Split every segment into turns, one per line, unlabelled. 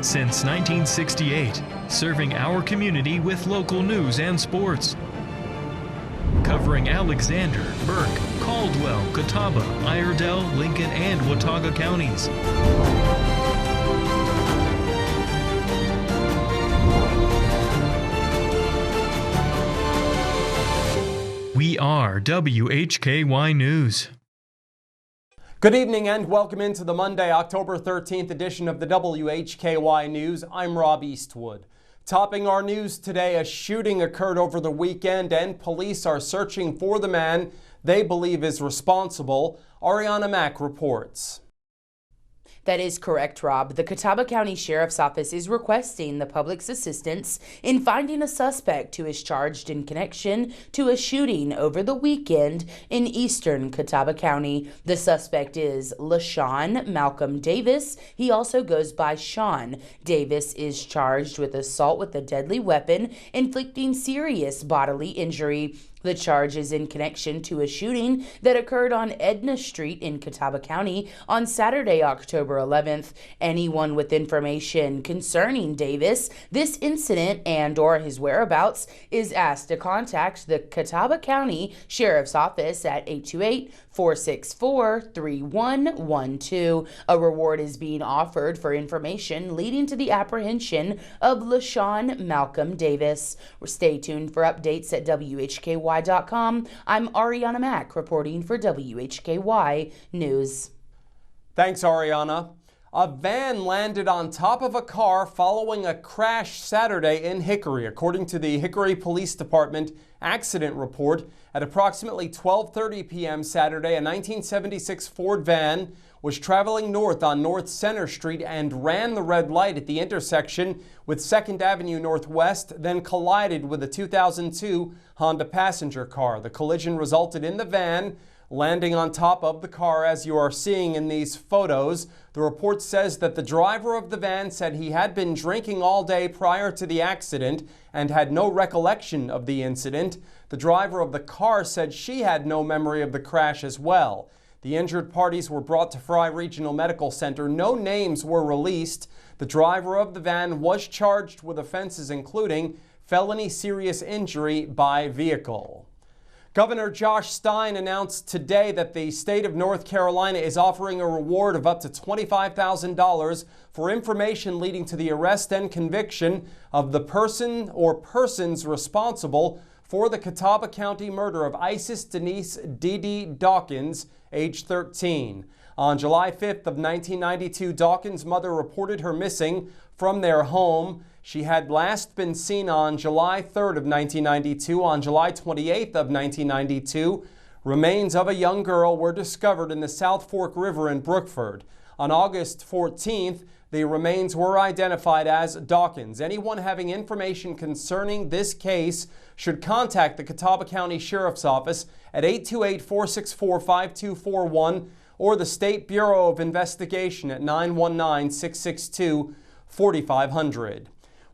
Since 1968, serving our community with local news and sports. Covering Alexander, Burke, Caldwell, Catawba, Iredell, Lincoln, and Hochoka counties. We are WHKY News.
Good evening and welcome into the Monday, October 13th edition of the WHKY News. I'm Rob Eastwood. Topping our news today, a shooting occurred over the weekend and police are searching for the man they believe is responsible. Ariana Mack reports.
That is correct, Rob. The Catawba County Sheriff's Office is requesting the public's assistance in finding a suspect who is charged in connection to a shooting over the weekend in eastern Catawba County. The suspect is LaShawn Malcolm Davis. He also goes by Sean. Davis is charged with assault with a deadly weapon, inflicting serious bodily injury. The charge is in connection to a shooting that occurred on Edna Street in Catawba County on Saturday, October 11th. Anyone with information concerning Davis, this incident and/or his whereabouts is asked to contact the Catawba County Sheriff's Office at 828-464-3112. A reward is being offered for information leading to the apprehension of LaShawn Malcolm Davis. Stay tuned for updates at WHKY.com. I'm Ariana Mack reporting for WHKY News.
Thanks, Ariana. A van landed on top of a car following a crash Saturday in Hickory. According to the Hickory Police Department accident report, at approximately 12:30 p.m. Saturday, a 1976 Ford van was traveling north on North Center Street and ran the red light at the intersection with 2nd Avenue Northwest, then collided with a 2002 Honda passenger car. The collision resulted in the van landing on top of the car, as you are seeing in these photos. The report says that the driver of the van said he had been drinking all day prior to the accident and had no recollection of the incident. The driver of the car said she had no memory of the crash as well. The injured parties were brought to Fry Regional Medical Center. No names were released. The driver of the van was charged with offenses including felony serious injury by vehicle. Governor Josh Stein announced today that the state of North Carolina is offering a reward of up to $25,000 for information leading to the arrest and conviction of the person or persons responsible for the Catawba County murder of Isis Denise Dee Dawkins, age 13. On July 5th of 1992, Dawkins' mother reported her missing from their home. She had last been seen on July 3rd of 1992. On July 28th of 1992, remains of a young girl were discovered in the South Fork River in Brookford. On August 14th, the remains were identified as Dawkins. Anyone having information concerning this case should contact the Catawba County Sheriff's Office at 828-464-5241 or the State Bureau of Investigation at 919-662-4500.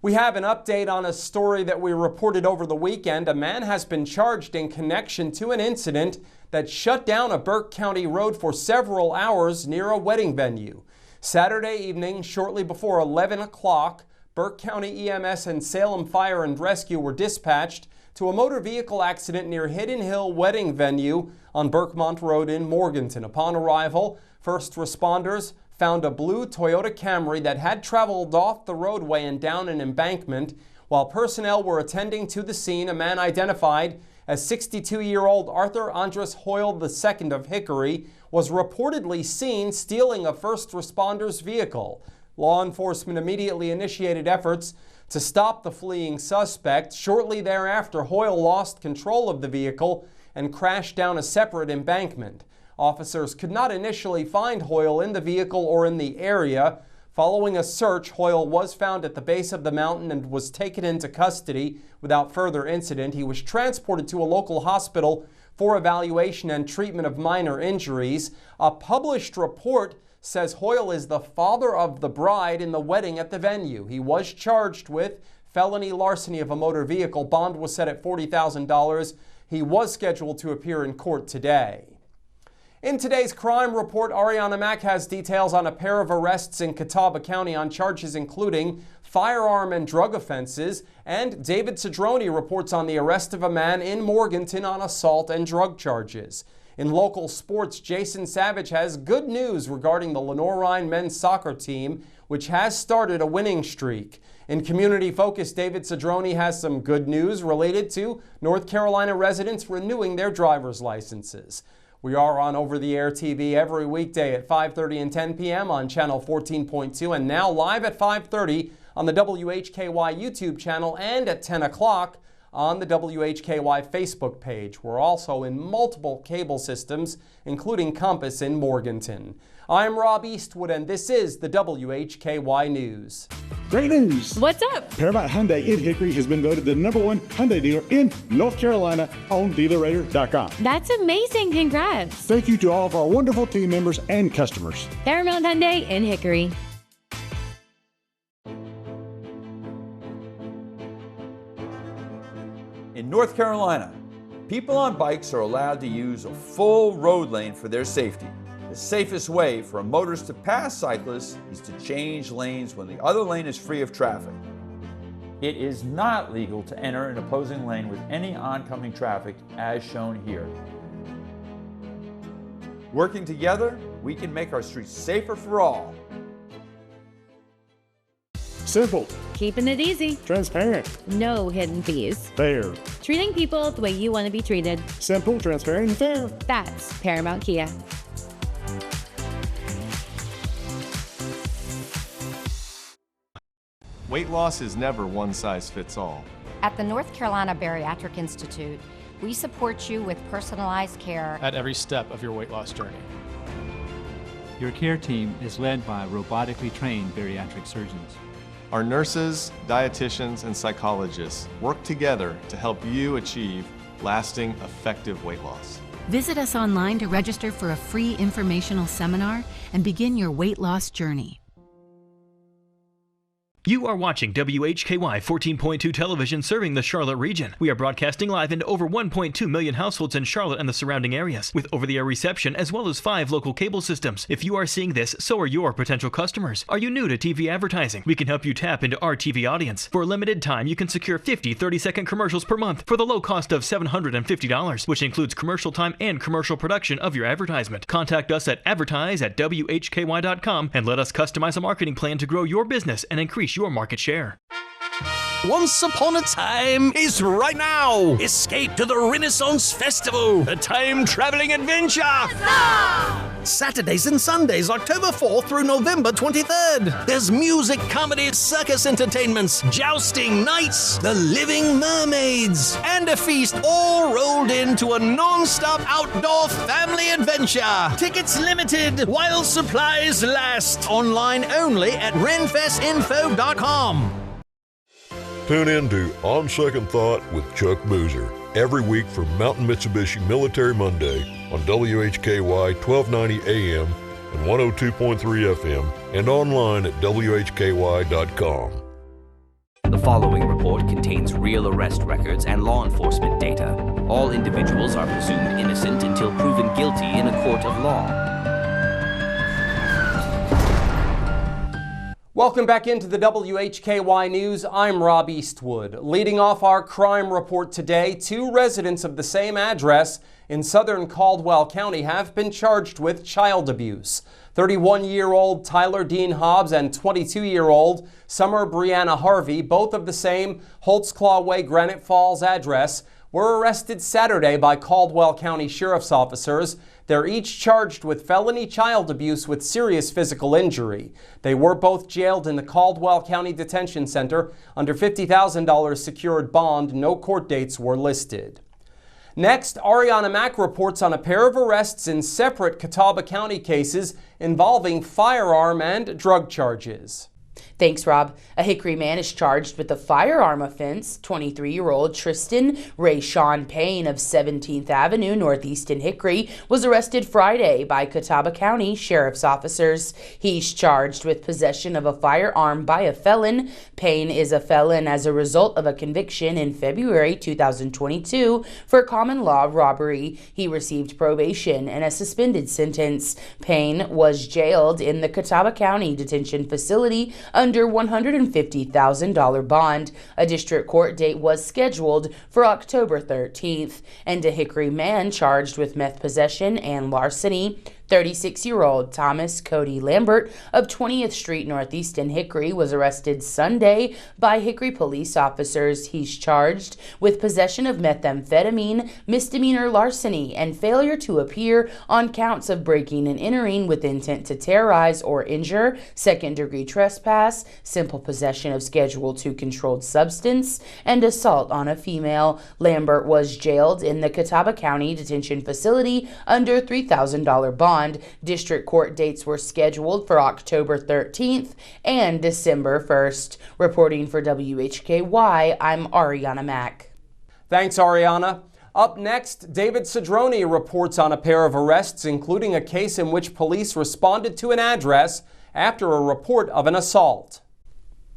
We have an update on a story that we reported over the weekend. A man has been charged in connection to an incident that shut down a Burke County road for several hours near a wedding venue. Saturday evening, shortly before 11 o'clock, Burke County EMS and Salem Fire and Rescue were dispatched to a motor vehicle accident near Hidden Hill Wedding Venue on Burkemont Road in Morganton. Upon arrival, first responders found a blue Toyota Camry that had traveled off the roadway and down an embankment. While personnel were attending to the scene, a man identified as 62-year-old Arthur Andres Hoyle II of Hickory was reportedly seen stealing a first responder's vehicle. Law enforcement immediately initiated efforts to stop the fleeing suspect. Shortly thereafter, Hoyle lost control of the vehicle and crashed down a separate embankment. Officers could not initially find Hoyle in the vehicle or in the area. Following a search, Hoyle was found at the base of the mountain and was taken into custody without further incident. He was transported to a local hospital for evaluation and treatment of minor injuries. A published report says Hoyle is the father of the bride in the wedding at the venue. He was charged with felony larceny of a motor vehicle. Bond was set at $40,000. He was scheduled to appear in court today. In today's crime report, Ariana Mack has details on a pair of arrests in Catawba County on charges including firearm and drug offenses, and David Cedrone reports on the arrest of a man in Morganton on assault and drug charges. In local sports, Jason Savage has good news regarding the Lenore men's soccer team, which has started a winning streak. In community focus, David Cedrone has some good news related to North Carolina residents renewing their driver's licenses. We are on over-the-air TV every weekday at 5:30 and 10 p.m. on channel 14.2 and now live at 5:30 on the WHKY YouTube channel and at 10 o'clock on the WHKY Facebook page. We're also in multiple cable systems, including Compass in Morganton. I'm Rob Eastwood, and this is the WHKY News.
Great news!
What's up?
Paramount Hyundai in Hickory has been voted the #1 Hyundai dealer in North Carolina on DealerRater.com.
That's amazing. Congrats.
Thank you to all of our wonderful team members and customers.
Paramount Hyundai in Hickory.
In North Carolina, people on bikes are allowed to use a full road lane for their safety. The safest way for a motorist to pass cyclists is to change lanes when the other lane is free of traffic. It is not legal to enter an opposing lane with any oncoming traffic as shown here. Working together, we can make our streets safer for all.
Simple,
Keeping it easy.
transparent,
No hidden fees.
fair.
Treating people the way you want to be treated.
Simple, transparent, and fair.
That's Paramount Kia.
Weight loss is never one size fits all.
At the North Carolina Bariatric Institute, we support you with personalized care
at every step of your weight loss journey.
Your care team is led by robotically trained bariatric surgeons.
Our nurses, dietitians, and psychologists work together to help you achieve lasting, effective weight loss.
Visit us online to register for a free informational seminar and begin your weight loss journey.
You are watching WHKY 14.2 television serving the Charlotte region. We are broadcasting live into over 1.2 million households in Charlotte and the surrounding areas, with over-the-air reception as well as 5 local cable systems. If you are seeing this, so are your potential customers. Are you new to TV advertising? We can help you tap into our TV audience. For a limited time, you can secure 50 30-second commercials per month for the low cost of $750, which includes commercial time and commercial production of your advertisement. Contact us at advertise@WHKY.com and let us customize a marketing plan to grow your business and increase your market share.
Once upon a time is right now. Escape to the Renaissance Festival, a time-traveling adventure. Saturdays and Sundays, October 4th through November 23rd. There's music, comedy, circus entertainments, jousting, nights, the living mermaids, and a feast all rolled into a non-stop outdoor family adventure. Tickets limited while supplies last. Online only at renfestinfo.com.
Tune in to On Second Thought with Chuck Boozer every week from Mountain Mitsubishi Military Monday on WHKY 1290 AM and 102.3 FM and online at WHKY.com.
The following report contains real arrest records and law enforcement data. All individuals are presumed innocent until proven guilty in a court of law.
Welcome back into the WHKY News. I'm Rob Eastwood. Leading off our crime report today, 2 residents of the same address in southern Caldwell County have been charged with child abuse. 31-year-old Tyler Dean Hobbs and 22-year-old Summer Brianna Harvey, both of the same Holtzclaw Way, Granite Falls address, were arrested Saturday by Caldwell County Sheriff's officers. They're each charged with felony child abuse with serious physical injury. They were both jailed in the Caldwell County Detention Center under $50,000 secured bond. No court dates were listed. Next, Ariana Mack reports on a pair of arrests in separate Catawba County cases involving firearm and drug charges.
Thanks, Rob. A Hickory man is charged with a firearm offense. 23-year-old Tristan Rayshawn Payne of 17th Avenue Northeast in Hickory was arrested Friday by Catawba County Sheriff's officers. He's charged with possession of a firearm by a felon. Payne is a felon as a result of a conviction in February 2022 for common law robbery. He received probation and a suspended sentence. Payne was jailed in the Catawba County Detention Facility under $150,000 bond. A district court date was scheduled for October 13th. And a Hickory man charged with meth possession and larceny. 36-year-old Thomas Cody Lambert of 20th Street Northeast in Hickory was arrested Sunday by Hickory police officers. He's charged with possession of methamphetamine, misdemeanor larceny, and failure to appear on counts of breaking and entering with intent to terrorize or injure, second-degree trespass, simple possession of Schedule II controlled substance, and assault on a female. Lambert was jailed in the Catawba County Detention Facility under $3,000 bond. District court dates were scheduled for October 13th and December 1st. Reporting for WHKY, I'm Ariana Mack.
Thanks, Ariana. Up next, David Cedrone reports on a pair of arrests, including a case in which police responded to an address after a report of an assault.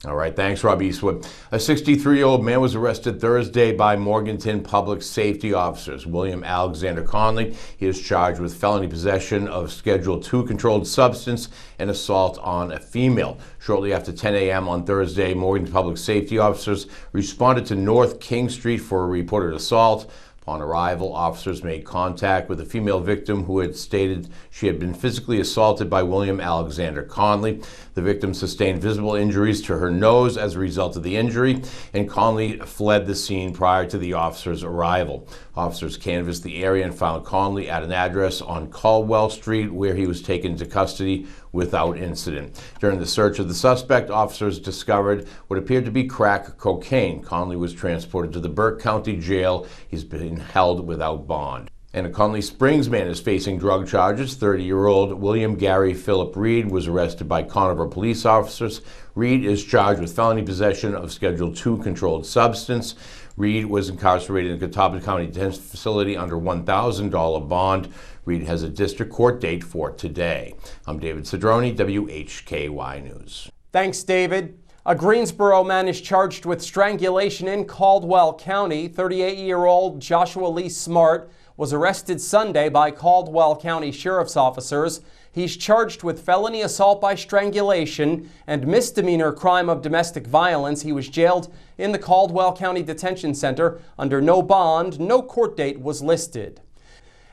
All right, thanks, Rob Eastwood. A 63-year-old man was arrested Thursday by Morganton Public Safety officers. William Alexander Conley. He is charged with felony possession of Schedule II controlled substance and assault on a female. Shortly after 10 a.m. on Thursday, Morganton Public Safety officers responded to North King Street for a reported assault. Upon arrival, officers made contact with a female victim who had stated she had been physically assaulted by William Alexander Conley. The victim sustained visible injuries to her nose as a result of the injury, and Conley fled the scene prior to the officers' arrival. Officers canvassed the area and found Conley at an address on Caldwell Street, where he was taken into custody without incident. During the search of the suspect, officers discovered what appeared to be crack cocaine. Conley was transported to the Burke County Jail. He's been held without bond. And a Conley Springs man is facing drug charges. 30-year-old William Gary Philip Reed was arrested by Conover police officers. Reed is charged with felony possession of Schedule II controlled substance. Reed was incarcerated in the Catawba County Detention Facility under $1,000 bond. Reed has a district court date for today. I'm David Cedrone, WHKY News.
Thanks, David. A Greensboro man is charged with strangulation in Caldwell County. 38-year-old Joshua Lee Smart was arrested Sunday by Caldwell County Sheriff's officers. He's charged with felony assault by strangulation and misdemeanor crime of domestic violence. He was jailed in the Caldwell County Detention Center under no bond. No court date was listed.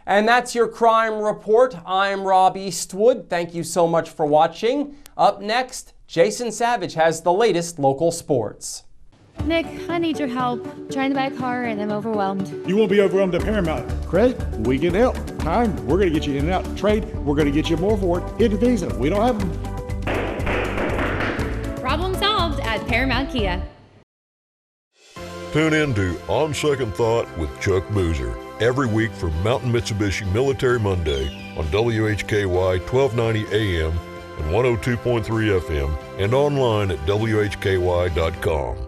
And that's your crime report. I'm Rob Eastwood. Thank you so much for watching. Up next, Jason Savage has the latest local sports.
Nick, I need your help. Trying to buy a car and I'm overwhelmed.
You won't be overwhelmed at Paramount. Credit, we can help. Time, we're going to get you in and out. Trade, we're going to get you more for it. Hidden Visa, we don't have them.
Problem solved at Paramount Kia.
Tune in to On Second Thought with Chuck Boozer every week for Mountain Mitsubishi Military Monday on WHKY 1290 AM and 102.3 FM and online at WHKY.com.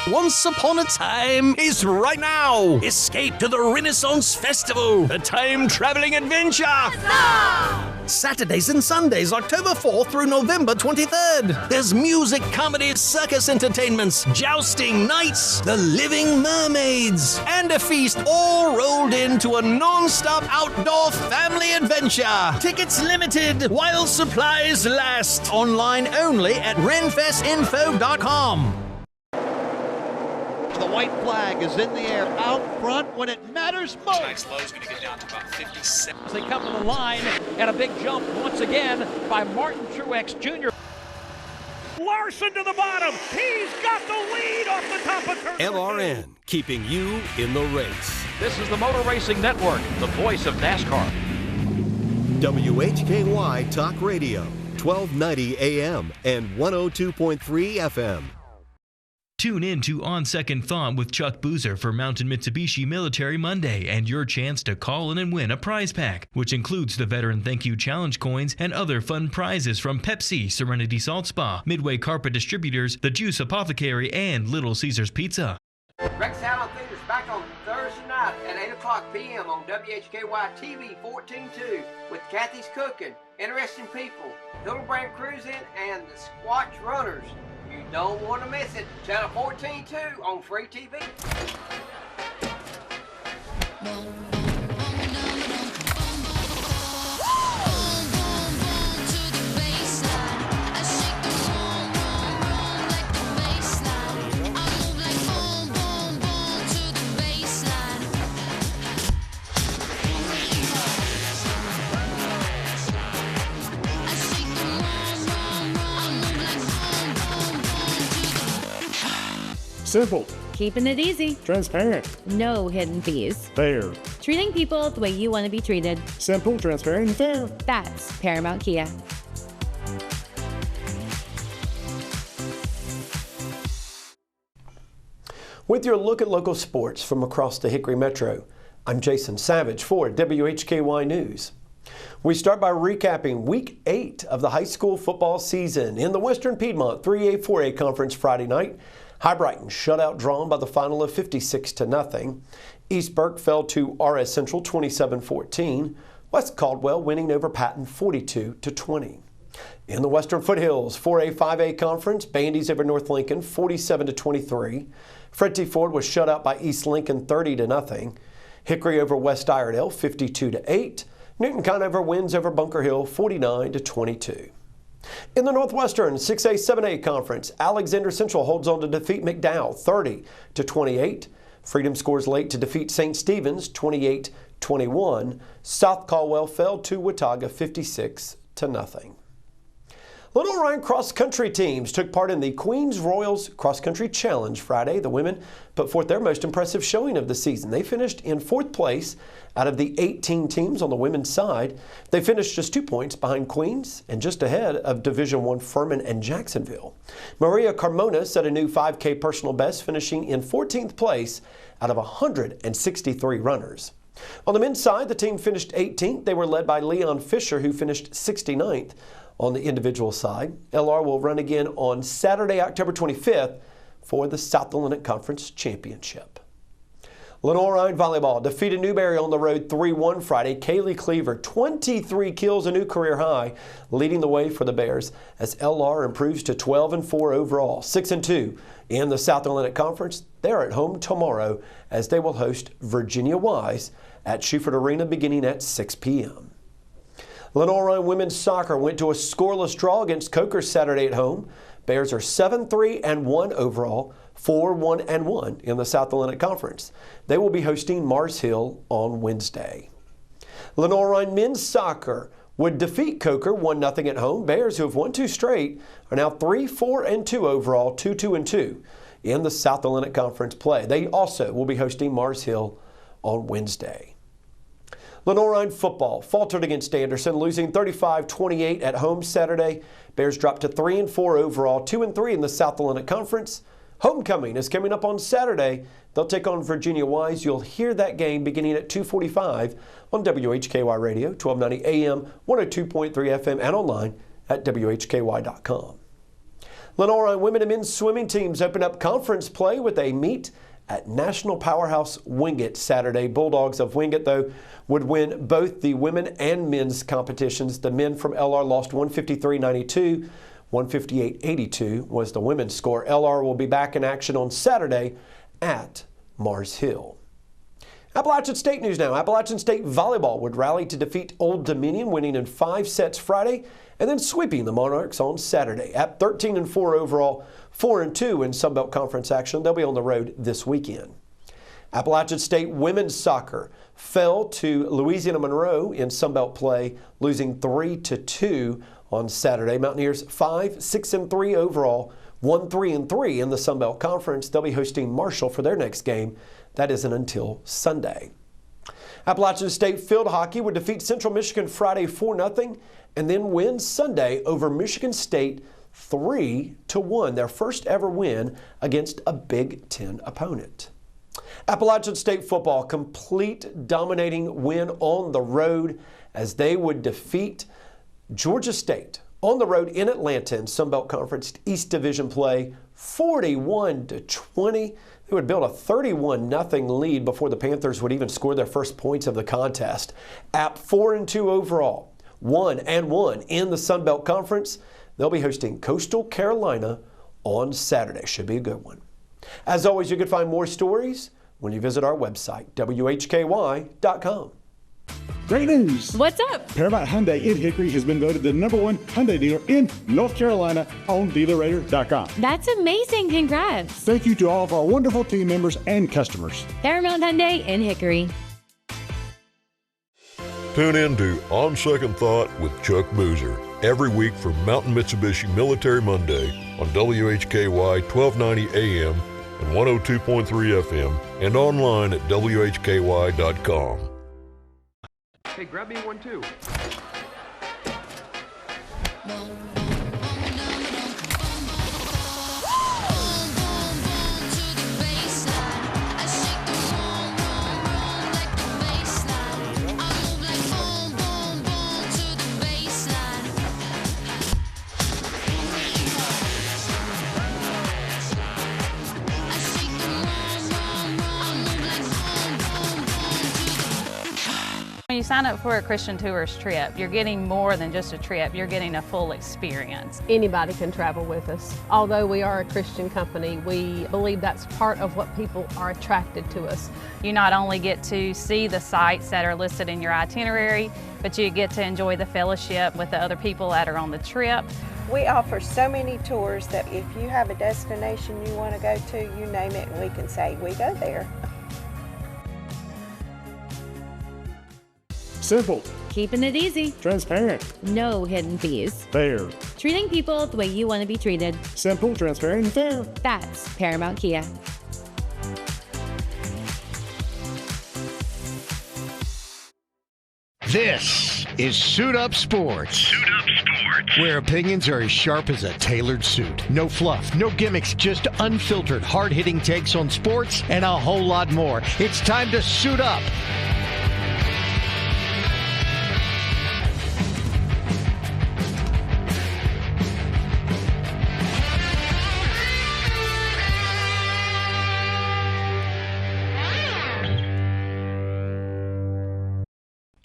Once Upon a Time is right now. Escape to the Renaissance Festival, a time-traveling adventure. Saturdays and Sundays, October 4th through November 23rd. There's music, comedy, circus entertainments, jousting, nights, the living mermaids, and a feast all rolled into a non-stop outdoor family adventure. Tickets limited while supplies last. Online only at renfestinfo.com.
The white flag is in the air out front when it matters most.
Tonight's low is going to get down to about 57.
They come to the line and a big jump once again by Martin Truex Jr. Larson to the bottom. He's got the lead off the top of turn.
LRN, keeping you in the race.
This is the Motor Racing Network, the voice of NASCAR.
WHKY Talk Radio, 1290 AM and 102.3 FM.
Tune in to On Second Thought with Chuck Boozer for Mountain Mitsubishi Military Monday and your chance to call in and win a prize pack, which includes the Veteran Thank You Challenge coins and other fun prizes from Pepsi, Serenity Salt Spa, Midway Carpet Distributors, The Juice Apothecary, and Little Caesars Pizza.
Rex Allen Theater's back on Thursday night at 8 o'clock p.m. on WHKY TV 14.2 with Kathy's Cooking, Interesting People, Hildebrand Cruising, and the Squatch Runners. You don't want to miss it. Channel 14.2 on free TV.
Simple.
Keeping it easy.
Transparent.
No hidden fees.
Fair.
Treating people the way you want to be treated.
Simple, transparent, and fair.
That's Paramount Kia.
With your look at local sports from across the Hickory Metro, I'm Jason Savage for WHKY News. We start by recapping Week 8 of the high school football season. In the Western Piedmont 3A, 4A Conference Friday night, High Brighton shutout drawn by the final of 56-0. East Burke fell to RS Central 27-14. West Caldwell winning over Patton 42-20. In the Western Foothills 4A, 5A Conference, Bandy's over North Lincoln 47-23. Fred Ford was shut out by East Lincoln 30-0. Hickory over West Iredell 52-8. Newton Conover wins over Bunker Hill 49-22. In the Northwestern 6A, 7A Conference, Alexander Central holds on to defeat McDowell 30-28. Freedom scores late to defeat St. Stephen's 28-21. South Caldwell fell to Watauga 56-0. Little Ryan cross-country teams took part in the Queens Royals Cross Country Challenge Friday. The women put forth their most impressive showing of the season. They finished in 4th place out of the 18 teams on the women's side. They finished just 2 points behind Queens and just ahead of Division I Furman and Jacksonville. Maria Carmona set a new 5K personal best, finishing in 14th place out of 163 runners. On the men's side, the team finished 18th. They were led by Leon Fisher, who finished 69th. On the individual side, LR will run again on Saturday, October 25th for the South Atlantic Conference Championship. Lenore Rhine Volleyball defeated Newberry on the road 3-1 Friday. Kaylee Cleaver, 23 kills, a new career high, leading the way for the Bears as LR improves to 12-4 overall, 6-2 in the South Atlantic Conference. They're at home tomorrow as they will host Virginia Wise at Schufert Arena beginning at 6 p.m. Lenore Rhine women's soccer went to a scoreless draw against Coker Saturday at home. Bears are 7-3-1 overall, 4-1-1 in the South Atlantic Conference. They will be hosting Mars Hill on Wednesday. Lenore Rhine men's soccer would defeat Coker 1-0 at home. Bears, who have won 2 straight, are now 3-4-2 overall, 2-2-2 in the South Atlantic Conference play. They also will be hosting Mars Hill on Wednesday. Lenore Rhine football faltered against Anderson, losing 35-28 at home Saturday. Bears dropped to 3-4 overall, 2-3 in the South Atlantic Conference. Homecoming is coming up on Saturday. They'll take on Virginia Wise. You'll hear that game beginning at 2:45 on WHKY Radio, 1290 AM, 102.3 FM, and online at WHKY.com. Lenore Rhine women and men's swimming teams open up conference play with a meet at National Powerhouse Wingate Saturday. Bulldogs of Wingate, though, would win both the women and men's competitions. The men from LR lost 153-92. 158-82 was the women's score. LR will be back in action on Saturday at Mars Hill. Appalachian State news now. Appalachian State volleyball would rally to defeat Old Dominion, winning in 5 sets Friday and then sweeping the Monarchs on Saturday. At 13-4 overall, 4-2 in Sunbelt Conference action. They'll be on the road this weekend. Appalachian State women's soccer fell to Louisiana Monroe in Sunbelt play, losing 3-2 on Saturday. Mountaineers 5-6-3 overall, 1-3-3 in the Sunbelt Conference. They'll be hosting Marshall for their next game. That isn't until Sunday. Appalachian State field hockey would defeat Central Michigan Friday 4-0 and then win Sunday over Michigan State 3-1, their first ever win against a Big Ten opponent. Appalachian State football, complete dominating win on the road as they would defeat Georgia State on the road in Atlanta in Sun Belt Conference East Division play, 41-20. They would build a 31-0 lead before the Panthers would even score their first points of the contest. App 4-2 overall, 1-1 in the Sun Belt Conference. They'll be hosting Coastal Carolina on Saturday. Should be a good one. As always, you can find more stories when you visit our website, WHKY.com.
Great news!
What's up?
Paramount Hyundai in Hickory has been voted the #1 Hyundai dealer in North Carolina on DealerRater.com.
That's amazing. Congrats.
Thank you to all of our wonderful team members and customers.
Paramount Hyundai in Hickory.
Tune in to On Second Thought with Chuck Boozer every week for Mountain Mitsubishi Military Monday on WHKY 1290 AM and 102.3 FM and online at WHKY.com.
Hey, grab me one too.
When you sign up for a Christian Tours trip, you're getting more than just a trip, you're getting a full experience.
Anybody can travel with us. Although we are a Christian company, we believe that's part of what people are attracted to us.
You not only get to see the sites that are listed in your itinerary, but you get to enjoy the fellowship with the other people that are on the trip.
We offer so many tours that if you have a destination you want to go to, you name it and we can say, we go there.
Simple.
Keeping it easy.
Transparent.
No hidden fees.
Fair.
Treating people the way you want to be treated.
Simple, transparent, and fair.
That's Paramount Kia.
This is Suit Up Sports.
Suit Up Sports.
Where opinions are as sharp as a tailored suit. No fluff, no gimmicks, just unfiltered, hard-hitting takes on sports and a whole lot more. It's time to suit up.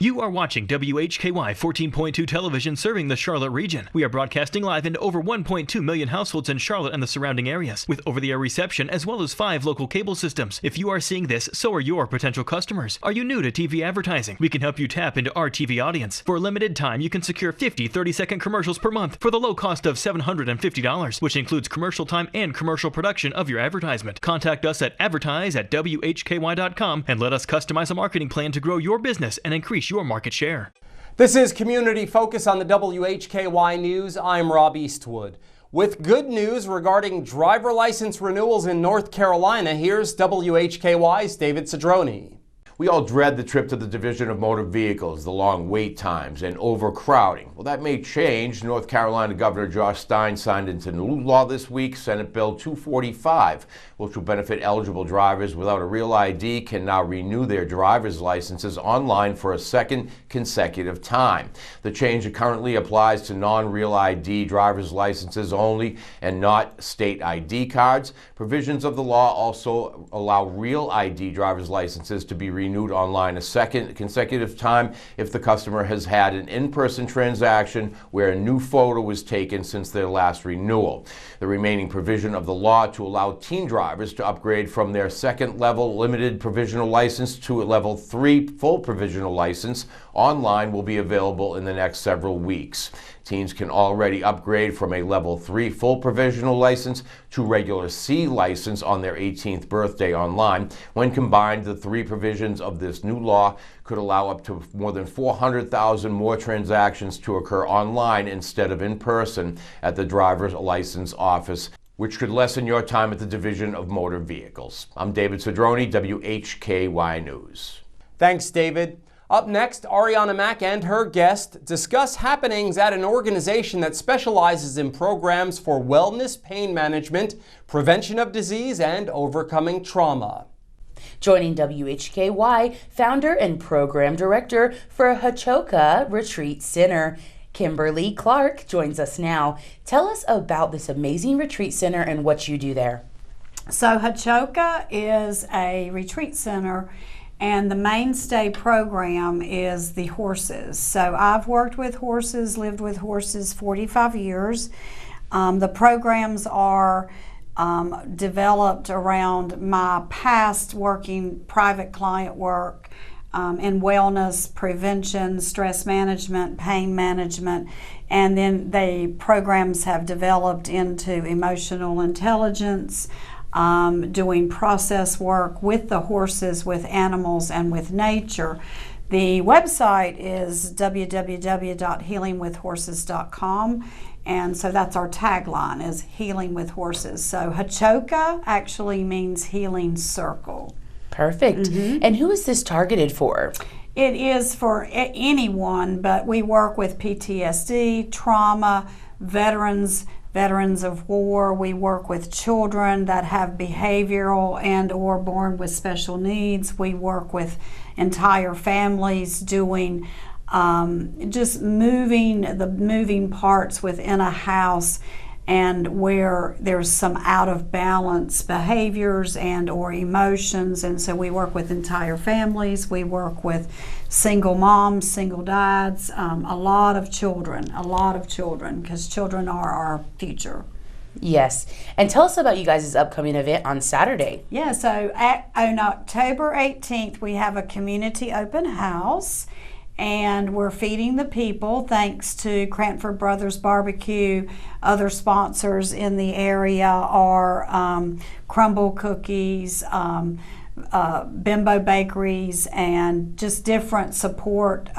You are watching WHKY 14.2 television serving the Charlotte region. We are broadcasting live into over 1.2 million households in Charlotte and the surrounding areas, with over-the-air reception as well as 5 local cable systems. If you are seeing this, so are your potential customers. Are you new to TV advertising? We can help you tap into our TV audience. For a limited time, you can secure 50 30-second commercials per month for the low cost of $750, which includes commercial time and commercial production of your advertisement. Contact us at advertise@WHKY.com and let us customize a marketing plan to grow your business and increase your market share.
This is Community Focus on the WHKY News. I'm Rob Eastwood. With good news regarding driver license renewals in North Carolina, here's WHKY's David Cedrone.
We all dread the trip to the Division of Motor Vehicles, the long wait times, and overcrowding. Well, that may change. North Carolina Governor Josh Stein signed into new law this week, Senate Bill 245, which will benefit eligible drivers without a real ID can now renew their driver's licenses online for a second consecutive time. The change currently applies to non-real ID driver's licenses only and not state ID cards. Provisions of the law also allow real ID driver's licenses to be renewed online a second consecutive time if the customer has had an in-person transaction where a new photo was taken since their last renewal. The remaining provision of the law to allow teen drivers to upgrade from their second level limited provisional license to a level 3 full provisional license online will be available in the next several weeks. Teens can already upgrade from a level 3 full provisional license to regular C license on their 18th birthday online. When combined, the 3 provisions of this new law could allow up to more than 400,000 more transactions to occur online instead of in person at the driver's license office, which could lessen your time at the Division of Motor Vehicles. I'm David Cedrone, WHKY News.
Thanks, David. Up next, Ariana Mack and her guest discuss happenings at an organization that specializes in programs for wellness, pain management, prevention of disease, and overcoming trauma.
Joining WHKY, founder and program director for Hochoka Retreat Center, Kimberly Clark joins us now. Tell us about this amazing retreat center and what you do there.
So Hochoka is a retreat center, and the mainstay program is the horses. So I've worked with horses, lived with horses 45 years. The programs are developed around my past working private client work in wellness, prevention, stress management, pain management, and then the programs have developed into emotional intelligence, doing process work with the horses, with animals, and with nature. The website is www.healingwithhorses.com, and so that's our tagline, is Healing with Horses. So Hochoka actually means healing circle.
Perfect. And who is this targeted for?
It is for anyone, but we work with PTSD, trauma, veterans of war. We work with children that have behavioral and or born with special needs. We work with entire families doing just moving parts within a house, and where there's some out of balance behaviors and or emotions. And so we work with entire families. We work with single moms, single dads, a lot of children, because children are our future.
Yes. And tell us about you guys' upcoming event on Saturday.
Yeah, so on October 18th, we have a community open house, and we're feeding the people thanks to Cranford Brothers Barbecue. Other sponsors in the area are Crumble Cookies, Bimbo Bakeries, and just different support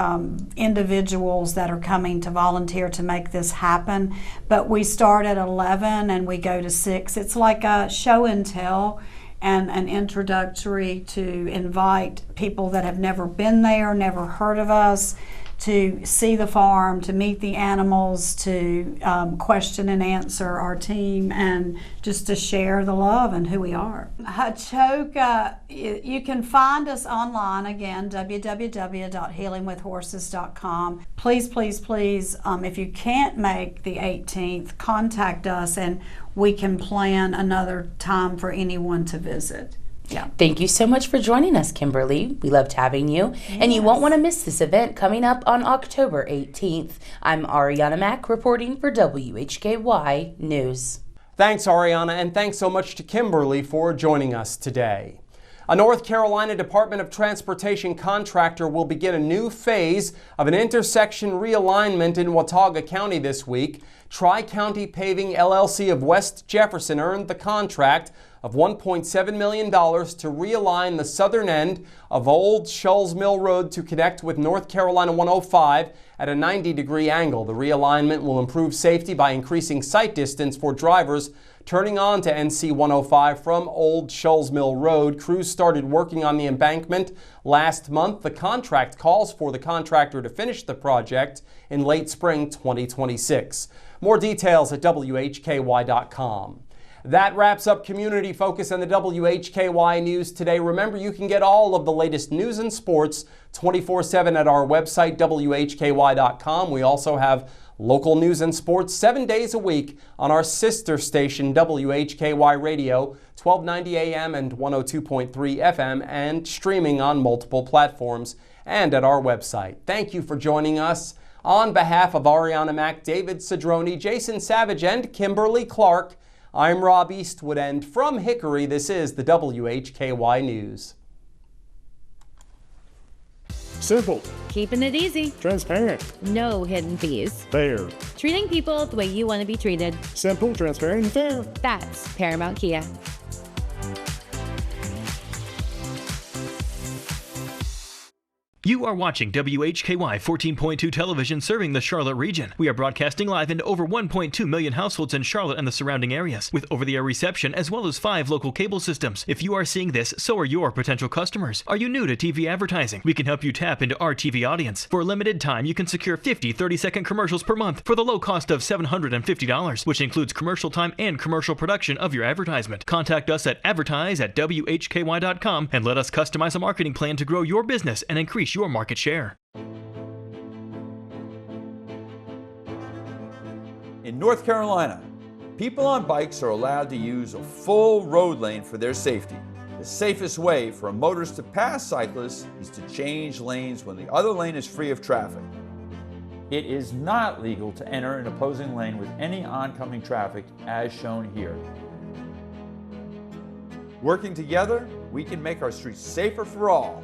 individuals that are coming to volunteer to make this happen. But we start at 11 and we go to 6. It's like a show and tell and an introductory to invite people that have never been there, never heard of us, to see the farm, to meet the animals, to question and answer our team, and just to share the love and who we are. Hochoka, you can find us online again, www.healingwithhorses.com. Please, please, please, if you can't make the 18th, contact us and we can plan another time for anyone to visit. Yeah.
Thank you so much for joining us, Kimberly. We loved having you. Yes. And you won't want to miss this event coming up on October 18th. I'm Ariana Mack reporting for WHKY News.
Thanks, Ariana, and thanks so much to Kimberly for joining us today. A North Carolina Department of Transportation contractor will begin a new phase of an intersection realignment in Watauga County this week. Tri-County Paving LLC of West Jefferson earned the contract of $1.7 million to realign the southern end of Old Shulls Mill Road to connect with North Carolina 105 at a 90-degree angle. The realignment will improve safety by increasing sight distance for drivers turning on to NC 105 from Old Shulls Mill Road. Crews started working on the embankment last month. The contract calls for the contractor to finish the project in late spring 2026. More details at WHKY.com. That wraps up Community Focus on the WHKY News today. Remember, you can get all of the latest news and sports 24/7 at our website, WHKY.com. We also have local news and sports 7 days a week on our sister station, WHKY Radio, 1290 AM and 102.3 FM, and streaming on multiple platforms and at our website. Thank you for joining us. On behalf of Ariana Mack, David Cedrone, Jason Savage, and Kimberly Clark, I'm Rob Eastwood, and from Hickory, this is the WHKY News.
Simple.
Keeping it easy.
Transparent.
No hidden fees.
Fair.
Treating people the way you want to be treated.
Simple, transparent, and fair.
That's Paramount Kia.
You are watching WHKY 14.2 television serving the Charlotte region. We are broadcasting live into over 1.2 million households in Charlotte and the surrounding areas, with over-the-air reception as well as 5 local cable systems. If you are seeing this, so are your potential customers. Are you new to TV advertising? We can help you tap into our TV audience. For a limited time, you can secure 50 30-second commercials per month for the low cost of $750, which includes commercial time and commercial production of your advertisement. Contact us at advertise@WHKY.com and let us customize a marketing plan to grow your business and increase your market share.
In North Carolina, people on bikes are allowed to use a full road lane for their safety. The safest way for a motorist to pass cyclists is to change lanes when the other lane is free of traffic. It is not legal to enter an opposing lane with any oncoming traffic as shown here. Working together, we can make our streets safer for all.